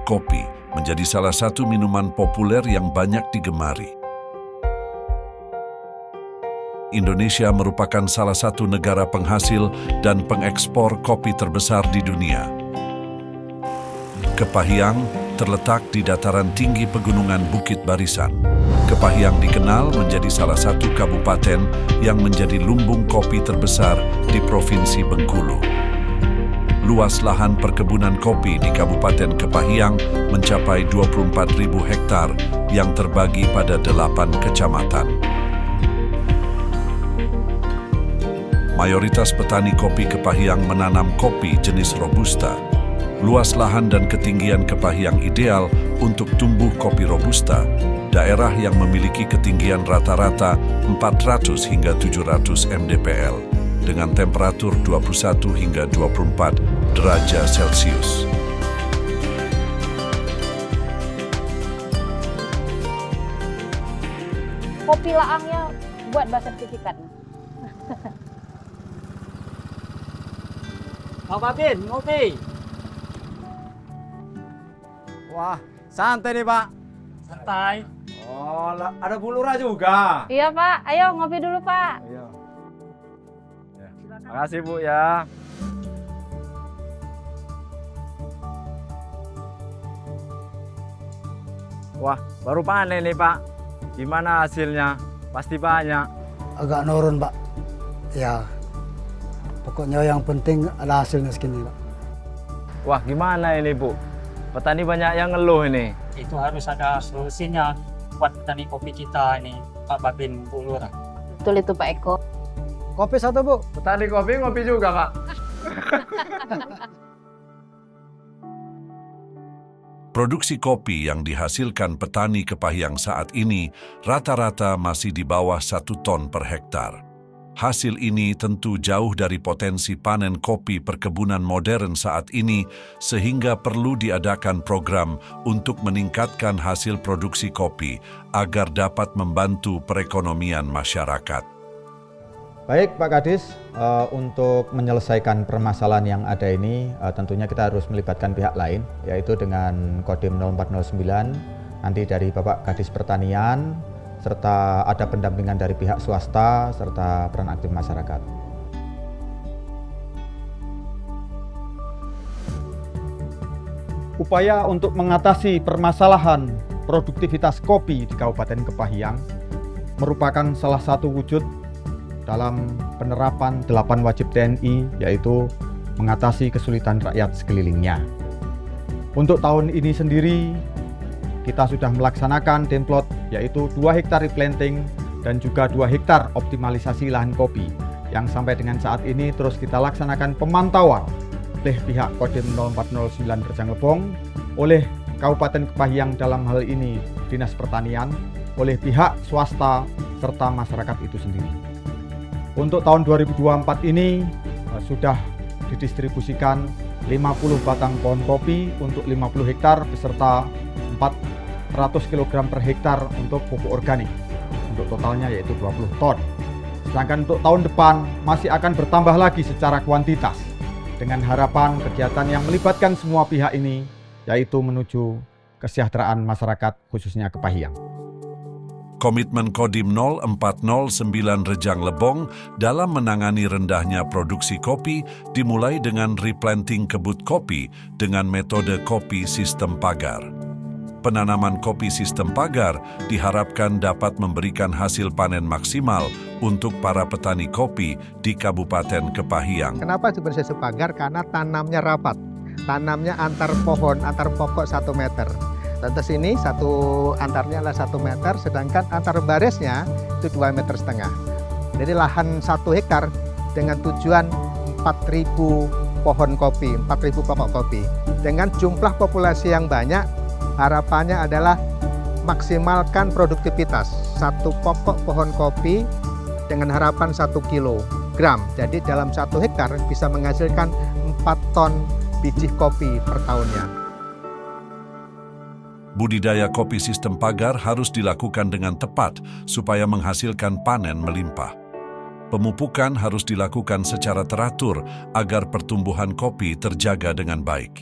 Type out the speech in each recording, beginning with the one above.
Kopi menjadi salah satu minuman populer yang banyak digemari. Indonesia merupakan salah satu negara penghasil dan pengekspor kopi terbesar di dunia. Kepahyang terletak di dataran tinggi pegunungan Bukit Barisan. Kepahyang dikenal menjadi salah satu kabupaten yang menjadi lumbung kopi terbesar di Provinsi Bengkulu. Luas lahan perkebunan kopi di Kabupaten Kepahyang mencapai 24.000 hektar yang terbagi pada 8 kecamatan. Mayoritas petani kopi Kepahyang menanam kopi jenis Robusta. Luas lahan dan ketinggian Kepahyang ideal untuk tumbuh kopi Robusta, daerah yang memiliki ketinggian rata-rata 400 hingga 700 mdpl, dengan temperatur 21 hingga 24 derajat Celcius. Kopi laangnya buat sertifikat. Pak Babin, ngopi. Wah, santai nih Pak. Santai. Oh, ada Bu Lurah juga. Iya Pak, ayo ngopi dulu Pak. Iya. Ya. Makasih Bu ya. Wah, baru panen nih Pak. Gimana hasilnya? Pasti banyak. Agak nurun Pak. Ya, pokoknya yang penting ada hasilnya segini Pak. Wah, gimana ini Bu? Petani banyak yang ngeluh ini. Itu harus ada solusinya buat petani kopi kita ini, Pak Babin, Bu Lurah. Betul itu Pak Eko. Kopi satu Bu. Petani kopi ngopi juga Pak. Produksi kopi yang dihasilkan petani Kepahyang saat ini rata-rata masih di bawah 1 ton per hektar. Hasil ini tentu jauh dari potensi panen kopi perkebunan modern saat ini, sehingga perlu diadakan program untuk meningkatkan hasil produksi kopi agar dapat membantu perekonomian masyarakat. Baik Pak Kadis, untuk menyelesaikan permasalahan yang ada ini tentunya kita harus melibatkan pihak lain, yaitu dengan Kodim 0409, nanti dari Bapak Kadis Pertanian, serta ada pendampingan dari pihak swasta, serta peran aktif masyarakat. Upaya untuk mengatasi permasalahan produktivitas kopi di Kabupaten Kepahyang merupakan salah satu wujud dalam penerapan 8 wajib TNI, yaitu mengatasi kesulitan rakyat sekelilingnya. Untuk tahun ini sendiri, kita sudah melaksanakan template, yaitu 2 hektar replanting dan juga 2 hektar optimalisasi lahan kopi, yang sampai dengan saat ini terus kita laksanakan pemantauan oleh pihak Kodim 0409 Rejang Lebong, oleh Kabupaten Kepahyang dalam hal ini Dinas Pertanian, oleh pihak swasta, serta masyarakat itu sendiri. Untuk tahun 2024 ini sudah didistribusikan 50 batang pohon kopi untuk 50 hektar beserta 400 kg per hektar untuk pupuk organik. Untuk totalnya yaitu 20 ton. Sedangkan untuk tahun depan masih akan bertambah lagi secara kuantitas dengan harapan kegiatan yang melibatkan semua pihak ini, yaitu menuju kesejahteraan masyarakat khususnya Kepahyang. Komitmen Kodim 0409 Rejang Lebong dalam menangani rendahnya produksi kopi dimulai dengan replanting kebun kopi dengan metode kopi sistem pagar. Penanaman kopi sistem pagar diharapkan dapat memberikan hasil panen maksimal untuk para petani kopi di Kabupaten Kepahyang. Kenapa disebut sistem pagar? Karena tanamnya rapat. Tanamnya antar pohon, antar pokok 1 meter. Dan sini antarnya adalah 1 meter, sedangkan antar barisnya itu 2,5 meter. Jadi lahan 1 hektar dengan tujuan 4.000 pohon kopi, 4.000 pokok kopi. Dengan jumlah populasi yang banyak, harapannya adalah maksimalkan produktivitas. 1 pokok pohon kopi dengan harapan 1 kilogram. Jadi dalam 1 hektar bisa menghasilkan 4 ton biji kopi per tahunnya. Budidaya kopi sistem pagar harus dilakukan dengan tepat supaya menghasilkan panen melimpah. Pemupukan harus dilakukan secara teratur agar pertumbuhan kopi terjaga dengan baik.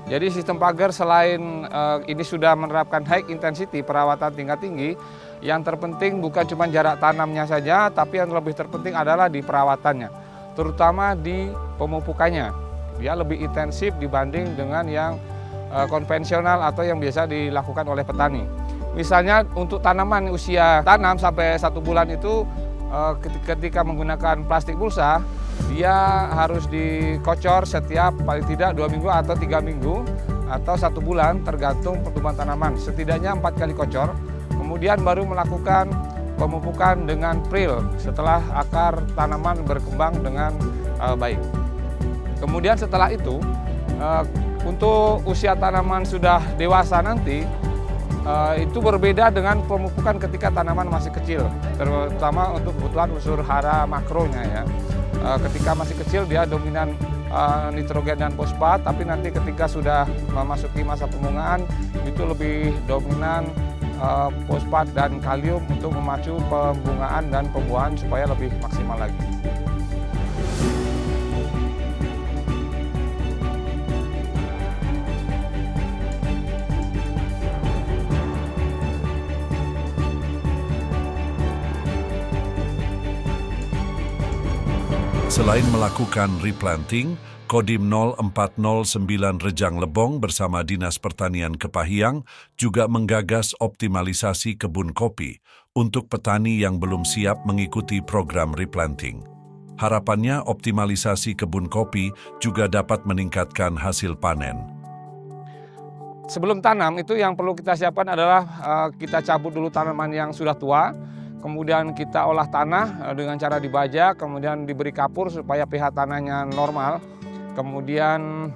Jadi sistem pagar selain ini sudah menerapkan high intensity perawatan tingkat tinggi, yang terpenting bukan cuma jarak tanamnya saja, tapi yang lebih terpenting adalah di perawatannya, terutama di pemupukannya. Dia lebih intensif dibanding dengan yang konvensional atau yang biasa dilakukan oleh petani. Misalnya untuk tanaman usia tanam sampai 1 bulan itu ketika menggunakan plastik mulsa, dia harus dikocor setiap paling tidak 2 minggu atau 3 minggu atau 1 bulan tergantung pertumbuhan tanaman. Setidaknya 4 kali kocor, kemudian baru melakukan pemupukan dengan pril setelah akar tanaman berkembang dengan baik. Kemudian setelah itu, untuk usia tanaman sudah dewasa nanti, itu berbeda dengan pemupukan ketika tanaman masih kecil, terutama untuk kebutuhan unsur hara makronya ya. Ketika masih kecil dia dominan nitrogen dan fosfat, tapi nanti ketika sudah memasuki masa pembungaan itu lebih dominan fosfat dan kalium untuk memacu pembungaan dan pembuahan supaya lebih maksimal lagi. Selain melakukan replanting, Kodim 0409 Rejang Lebong bersama Dinas Pertanian Kepahyang juga menggagas optimalisasi kebun kopi untuk petani yang belum siap mengikuti program replanting. Harapannya optimalisasi kebun kopi juga dapat meningkatkan hasil panen. Sebelum tanam itu yang perlu kita siapkan adalah kita cabut dulu tanaman yang sudah tua, kemudian kita olah tanah dengan cara dibajak, kemudian diberi kapur supaya pH tanahnya normal. Kemudian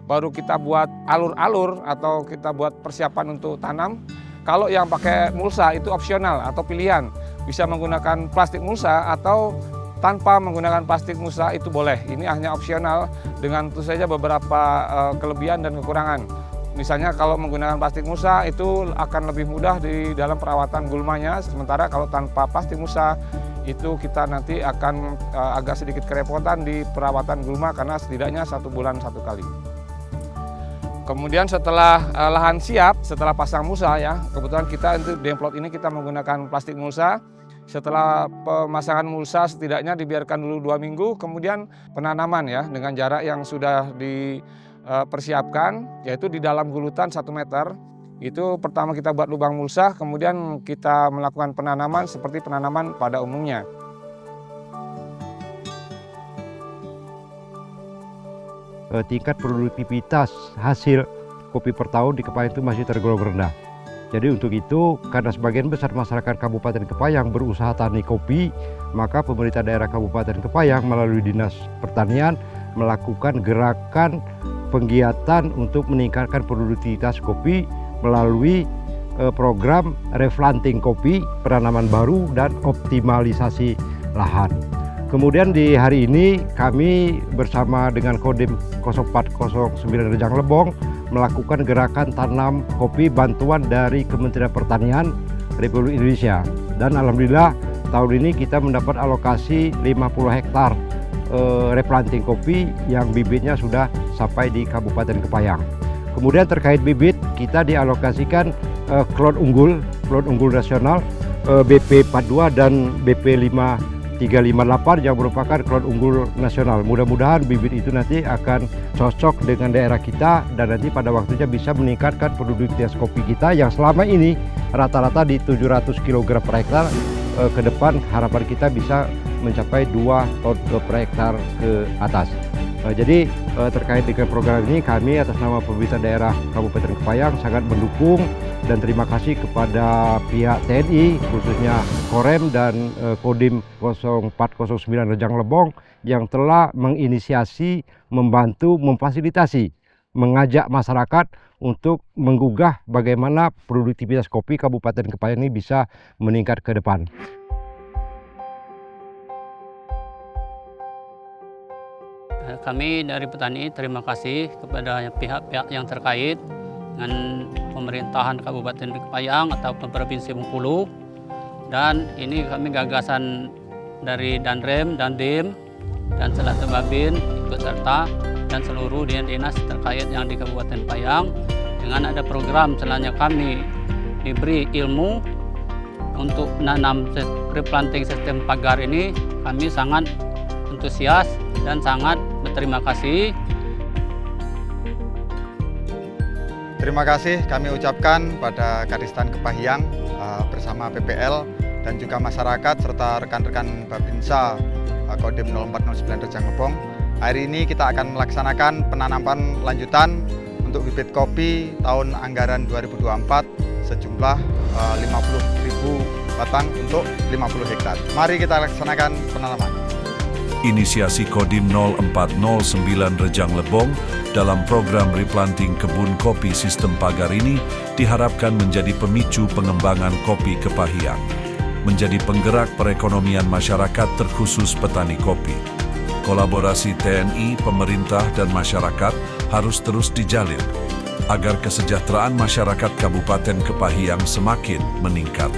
baru kita buat alur-alur atau kita buat persiapan untuk tanam. Kalau yang pakai mulsa itu opsional atau pilihan. Bisa menggunakan plastik mulsa atau tanpa menggunakan plastik mulsa itu boleh. Ini hanya opsional dengan tentu saja beberapa kelebihan dan kekurangan. Misalnya kalau menggunakan plastik mulsa itu akan lebih mudah di dalam perawatan gulmanya, sementara kalau tanpa plastik mulsa itu kita nanti akan agak sedikit kerepotan di perawatan gulma karena setidaknya 1 bulan 1 kali. Kemudian setelah lahan siap, setelah pasang mulsa ya, kebetulan kita untuk demplot ini kita menggunakan plastik mulsa. Setelah pemasangan mulsa setidaknya dibiarkan dulu 2 minggu, kemudian penanaman ya dengan jarak yang sudah dipersiapkan, yaitu di dalam gulutan 1 meter. Itu pertama kita buat lubang mulsa, kemudian kita melakukan penanaman seperti penanaman pada umumnya. Tingkat produktivitas hasil kopi per tahun di Kepahyang itu masih tergolong rendah. Jadi untuk itu, karena sebagian besar masyarakat Kabupaten Kepahyang berusaha tani kopi, maka pemerintah daerah Kabupaten Kepahyang melalui Dinas Pertanian melakukan gerakan penggiatan untuk meningkatkan produktivitas kopi melalui program replanting kopi, penanaman baru, dan optimalisasi lahan. Kemudian di hari ini kami bersama dengan Kodim 0409 Rejang Lebong melakukan gerakan tanam kopi bantuan dari Kementerian Pertanian Republik Indonesia. Dan alhamdulillah tahun ini kita mendapat alokasi 50 hektar replanting kopi yang bibitnya sudah sampai di Kabupaten Kepahyang. Kemudian terkait bibit, kita dialokasikan klon unggul nasional BP 42 dan BP 5358 yang merupakan klon unggul nasional. Mudah-mudahan bibit itu nanti akan cocok dengan daerah kita dan nanti pada waktunya bisa meningkatkan produktivitas kopi kita yang selama ini rata-rata di 700 kg per hektar. Ke depan harapan kita bisa mencapai 2 ton per hektar ke atas. Jadi terkait dengan program ini kami atas nama pemerintah daerah Kabupaten Kepahyang sangat mendukung dan terima kasih kepada pihak TNI khususnya Korem dan Kodim 0409 Rejang Lebong yang telah menginisiasi, membantu, memfasilitasi, mengajak masyarakat untuk menggugah bagaimana produktivitas kopi Kabupaten Kepahyang ini bisa meningkat ke depan. Kami dari petani terima kasih kepada pihak-pihak yang terkait dengan pemerintahan Kabupaten Kepahyang atau Provinsi Bengkulu. Dan ini kami gagasan dari Danrem, Dandim, dan Selatan Babin ikut serta dan seluruh dinas-dinas terkait yang di Kabupaten Payang. Dengan ada program selanjutnya kami diberi ilmu untuk menanam replanting sistem pagar ini, kami sangat antusias dan sangat berterima kasih. Terima kasih kami ucapkan pada Kadistan Kepahyang bersama PPL dan juga masyarakat serta rekan-rekan Babinsa Kodim 0409 Rejang Lebong. Hari ini kita akan melaksanakan penanaman lanjutan untuk bibit kopi tahun anggaran 2024 sejumlah 50.000 batang untuk 50 hektar. Mari kita laksanakan penanaman. Inisiasi Kodim 0409 Rejang Lebong dalam program replanting kebun kopi sistem pagar ini diharapkan menjadi pemicu pengembangan kopi Kepahyang, menjadi penggerak perekonomian masyarakat terkhusus petani kopi. Kolaborasi TNI, pemerintah, dan masyarakat harus terus dijalin agar kesejahteraan masyarakat Kabupaten Kepahyang semakin meningkat.